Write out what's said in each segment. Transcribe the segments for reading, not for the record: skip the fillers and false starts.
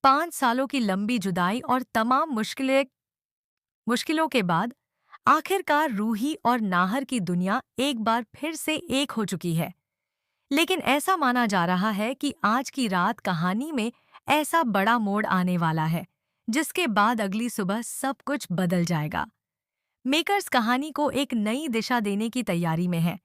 5 सालों की लंबी जुदाई और तमाम मुश्किलों के बाद आखिरकार रूही और नाहर की दुनिया एक बार फिर से एक हो चुकी है। लेकिन ऐसा माना जा रहा है कि आज की रात कहानी में ऐसा बड़ा मोड़ आने वाला है जिसके बाद अगली सुबह सब कुछ बदल जाएगा। मेकर्स कहानी को एक नई दिशा देने की तैयारी में है,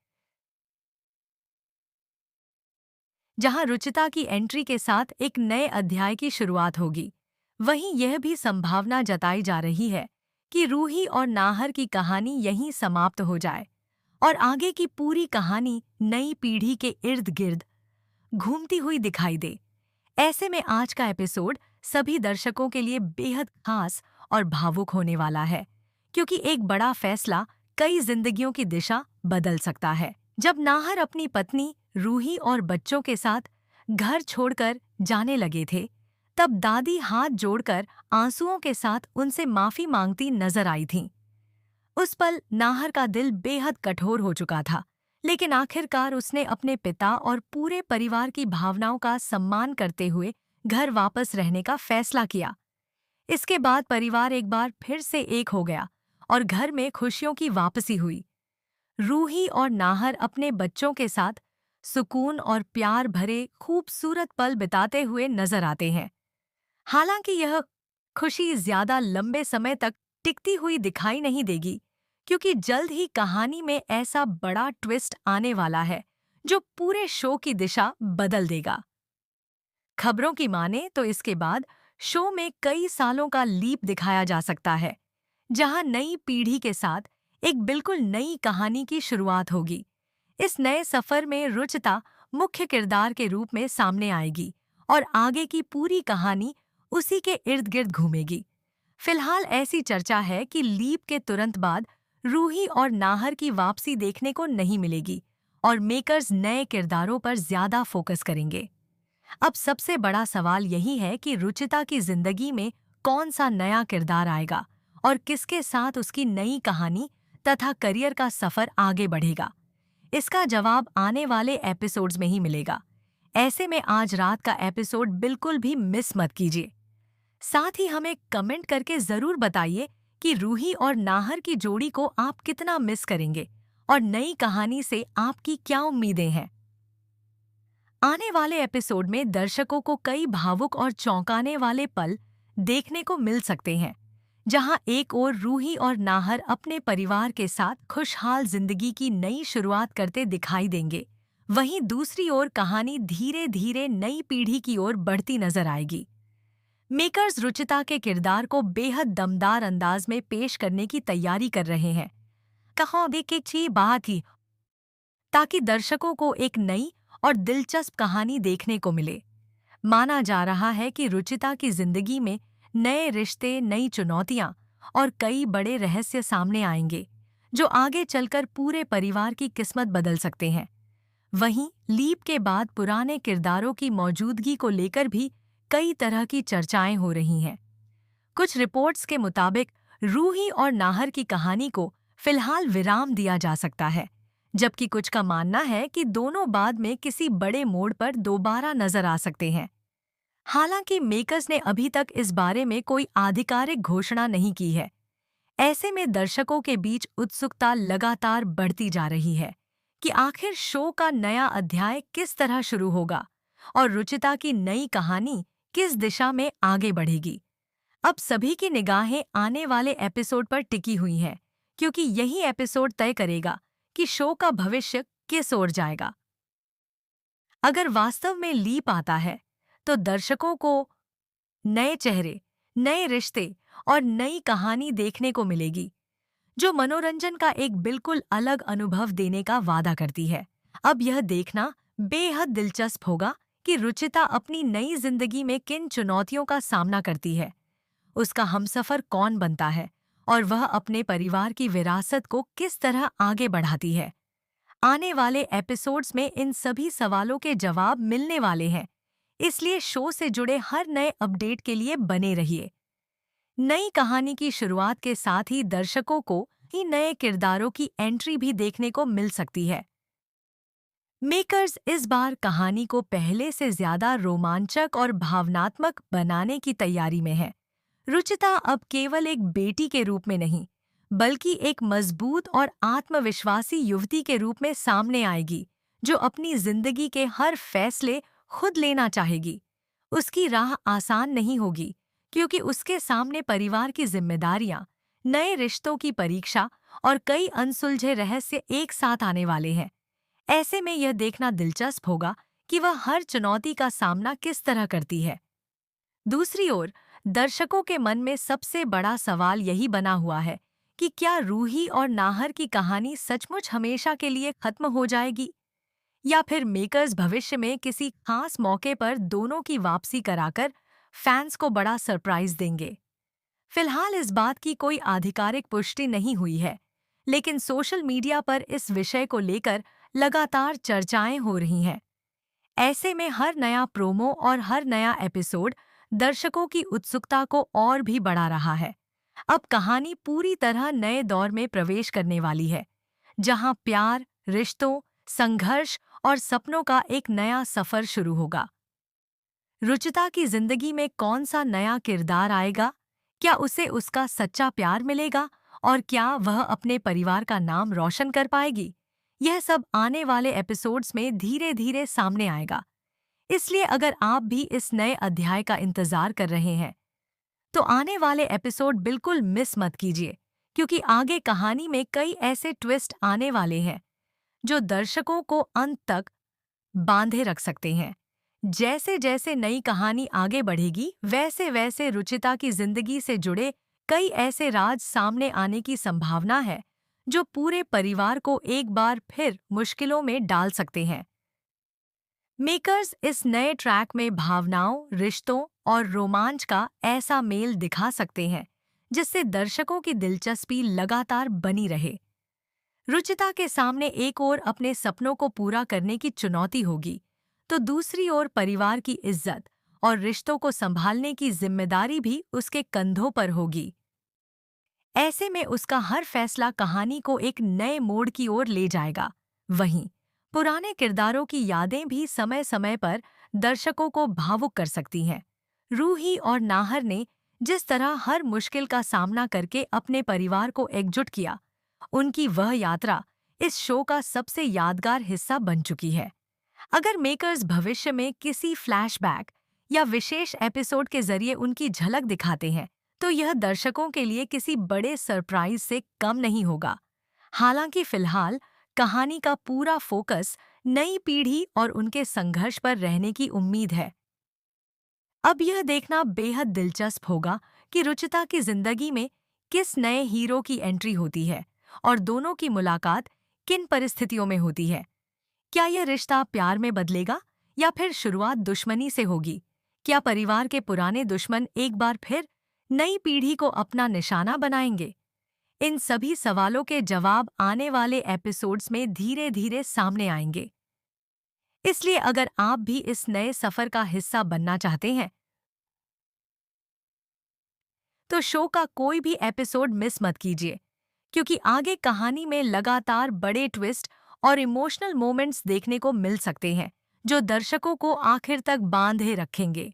जहां रुचिता की एंट्री के साथ एक नए अध्याय की शुरुआत होगी। वहीं यह भी संभावना जताई जा रही है कि रूही और नाहर की कहानी यहीं समाप्त हो जाए और आगे की पूरी कहानी नई पीढ़ी के इर्द गिर्द घूमती हुई दिखाई दे। ऐसे में आज का एपिसोड सभी दर्शकों के लिए बेहद खास और भावुक होने वाला है, क्योंकि एक बड़ा फैसला कई जिंदगियों की दिशा बदल सकता है। जब नाहर अपनी पत्नी रूही और बच्चों के साथ घर छोड़कर जाने लगे थे, तब दादी हाथ जोड़कर आंसुओं के साथ उनसे माफी मांगती नजर आई थीं। उस पल नाहर का दिल बेहद कठोर हो चुका था, लेकिन आखिरकार उसने अपने पिता और पूरे परिवार की भावनाओं का सम्मान करते हुए घर वापस रहने का फैसला किया। इसके बाद परिवार एक बार फिर से एक हो गया और घर में खुशियों की वापसी हुई। रूही और नाहर अपने बच्चों के साथ सुकून और प्यार भरे खूबसूरत पल बिताते हुए नजर आते हैं। हालांकि यह खुशी ज्यादा लंबे समय तक टिकती हुई दिखाई नहीं देगी, क्योंकि जल्द ही कहानी में ऐसा बड़ा ट्विस्ट आने वाला है जो पूरे शो की दिशा बदल देगा। खबरों की माने तो इसके बाद शो में कई सालों का लीप दिखाया जा सकता है, जहां नई पीढ़ी के साथ एक बिल्कुल नई कहानी की शुरुआत होगी। इस नए सफर में रुचिता मुख्य किरदार के रूप में सामने आएगी और आगे की पूरी कहानी उसी के इर्द गिर्द घूमेगी। फिलहाल ऐसी चर्चा है कि लीप के तुरंत बाद रूही और नाहर की वापसी देखने को नहीं मिलेगी और मेकर्स नए किरदारों पर ज्यादा फोकस करेंगे। अब सबसे बड़ा सवाल यही है कि रुचिता की जिंदगी में कौन सा नया किरदार आएगा और किसके साथ उसकी नई कहानी तथा करियर का सफर आगे बढ़ेगा। इसका जवाब आने वाले एपिसोड्स में ही मिलेगा। ऐसे में आज रात का एपिसोड बिल्कुल भी मिस मत कीजिए। साथ ही हमें कमेंट करके जरूर बताइए कि रूही और नाहर की जोड़ी को आप कितना मिस करेंगे और नई कहानी से आपकी क्या उम्मीदें हैं। आने वाले एपिसोड में दर्शकों को कई भावुक और चौंकाने वाले पल देखने को मिल सकते हैं, जहां एक ओर रूही और नाहर अपने परिवार के साथ खुशहाल जिंदगी की नई शुरुआत करते दिखाई देंगे, वहीं दूसरी ओर कहानी धीरे धीरे नई पीढ़ी की ओर बढ़ती नजर आएगी। मेकर्स रुचिता के किरदार को बेहद दमदार अंदाज में पेश करने की तैयारी कर रहे हैं। कहां देखे ची बात ही, ताकि दर्शकों को एक नई और दिलचस्प कहानी देखने को मिले। माना जा रहा है कि रुचिता की जिंदगी में नए रिश्ते, नई चुनौतियां और कई बड़े रहस्य सामने आएंगे, जो आगे चलकर पूरे परिवार की किस्मत बदल सकते हैं। वहीं लीप के बाद पुराने किरदारों की मौजूदगी को लेकर भी कई तरह की चर्चाएं हो रही हैं। कुछ रिपोर्ट्स के मुताबिक रूही और नाहर की कहानी को फिलहाल विराम दिया जा सकता है, जबकि कुछ का मानना है कि दोनों बाद में किसी बड़े मोड़ पर दोबारा नजर आ सकते हैं। हालांकि मेकर्स ने अभी तक इस बारे में कोई आधिकारिक घोषणा नहीं की है। ऐसे में दर्शकों के बीच उत्सुकता लगातार बढ़ती जा रही है कि आखिर शो का नया अध्याय किस तरह शुरू होगा और रुचिता की नई कहानी किस दिशा में आगे बढ़ेगी। अब सभी की निगाहें आने वाले एपिसोड पर टिकी हुई हैं, क्योंकि यही एपिसोड तय करेगा कि शो का भविष्य किस ओर जाएगा। अगर वास्तव में लीप आता है, तो दर्शकों को नए चेहरे, नए रिश्ते और नई कहानी देखने को मिलेगी, जो मनोरंजन का एक बिल्कुल अलग अनुभव देने का वादा करती है। अब यह देखना बेहद दिलचस्प होगा कि रुचिता अपनी नई जिंदगी में किन चुनौतियों का सामना करती है, उसका हमसफर कौन बनता है और वह अपने परिवार की विरासत को किस तरह आगे बढ़ाती है। आने वाले एपिसोड्स में इन सभी सवालों के जवाब मिलने वाले हैं, इसलिए शो से जुड़े हर नए अपडेट के लिए बने रहिए। नई कहानी की शुरुआत के साथ ही दर्शकों को ही नए किरदारों की एंट्री भी देखने को मिल सकती है। मेकर्स इस बार कहानी को पहले से ज्यादा रोमांचक और भावनात्मक बनाने की तैयारी में है। रुचिता अब केवल एक बेटी के रूप में नहीं, बल्कि एक मजबूत और आत्मविश्वासी युवती के रूप में सामने आएगी, जो अपनी जिंदगी के हर फैसले खुद लेना चाहेगी। उसकी राह आसान नहीं होगी, क्योंकि उसके सामने परिवार की जिम्मेदारियां, नए रिश्तों की परीक्षा और कई अनसुलझे रहस्य एक साथ आने वाले हैं। ऐसे में यह देखना दिलचस्प होगा कि वह हर चुनौती का सामना किस तरह करती है। दूसरी ओर, दर्शकों के मन में सबसे बड़ा सवाल यही बना हुआ है कि क्या रूही और नाहर की कहानी सचमुच हमेशा के लिए खत्म हो जाएगी, या फिर मेकर्स भविष्य में किसी खास मौके पर दोनों की वापसी कराकर फैंस को बड़ा सरप्राइज देंगे। फिलहाल इस बात की कोई आधिकारिक पुष्टि नहीं हुई है, लेकिन सोशल मीडिया पर इस विषय को लेकर लगातार चर्चाएं हो रही हैं। ऐसे में हर नया प्रोमो और हर नया एपिसोड दर्शकों की उत्सुकता को और भी बढ़ा रहा है। अब कहानी पूरी तरह नए दौर में प्रवेश करने वाली है, जहां प्यार, रिश्तों, संघर्ष और सपनों का एक नया सफर शुरू होगा। रुचिता की जिंदगी में कौन सा नया किरदार आएगा? क्या उसे उसका सच्चा प्यार मिलेगा? और क्या वह अपने परिवार का नाम रोशन कर पाएगी? यह सब आने वाले एपिसोड्स में धीरे धीरे सामने आएगा। इसलिए अगर आप भी इस नए अध्याय का इंतजार कर रहे हैं, तो आने वाले एपिसोड बिल्कुल मिस मत कीजिए, क्योंकि आगे कहानी में कई ऐसे ट्विस्ट आने वाले हैं जो दर्शकों को अंत तक बांधे रख सकते हैं। जैसे जैसे नई कहानी आगे बढ़ेगी, वैसे वैसे रुचिता की जिंदगी से जुड़े कई ऐसे राज सामने आने की संभावना है जो पूरे परिवार को एक बार फिर मुश्किलों में डाल सकते हैं। मेकर्स इस नए ट्रैक में भावनाओं, रिश्तों और रोमांच का ऐसा मेल दिखा सकते हैं जिससे दर्शकों की दिलचस्पी लगातार बनी रहे। रुचिता के सामने एक ओर अपने सपनों को पूरा करने की चुनौती होगी, तो दूसरी ओर परिवार की इज्जत और रिश्तों को संभालने की जिम्मेदारी भी उसके कंधों पर होगी। ऐसे में उसका हर फैसला कहानी को एक नए मोड़ की ओर ले जाएगा। वहीं पुराने किरदारों की यादें भी समय समय पर दर्शकों को भावुक कर सकती हैं। रूही और नाहर ने जिस तरह हर मुश्किल का सामना करके अपने परिवार को एकजुट किया, उनकी वह यात्रा इस शो का सबसे यादगार हिस्सा बन चुकी है। अगर मेकर्स भविष्य में किसी फ्लैशबैक या विशेष एपिसोड के जरिए उनकी झलक दिखाते हैं, तो यह दर्शकों के लिए किसी बड़े सरप्राइज से कम नहीं होगा। हालांकि फिलहाल कहानी का पूरा फोकस नई पीढ़ी और उनके संघर्ष पर रहने की उम्मीद है। अब यह देखना बेहद दिलचस्प होगा कि रुचिता की जिंदगी में किस नए हीरो की एंट्री होती है और दोनों की मुलाकात किन परिस्थितियों में होती है। क्या यह रिश्ता प्यार में बदलेगा या फिर शुरुआत दुश्मनी से होगी? क्या परिवार के पुराने दुश्मन एक बार फिर नई पीढ़ी को अपना निशाना बनाएंगे? इन सभी सवालों के जवाब आने वाले एपिसोड्स में धीरे धीरे सामने आएंगे। इसलिए अगर आप भी इस नए सफर का हिस्सा बनना चाहते हैं, तो शो का कोई भी एपिसोड मिस मत कीजिए, क्योंकि आगे कहानी में लगातार बड़े ट्विस्ट और इमोशनल मोमेंट्स देखने को मिल सकते हैं जो दर्शकों को आखिर तक बांधे रखेंगे।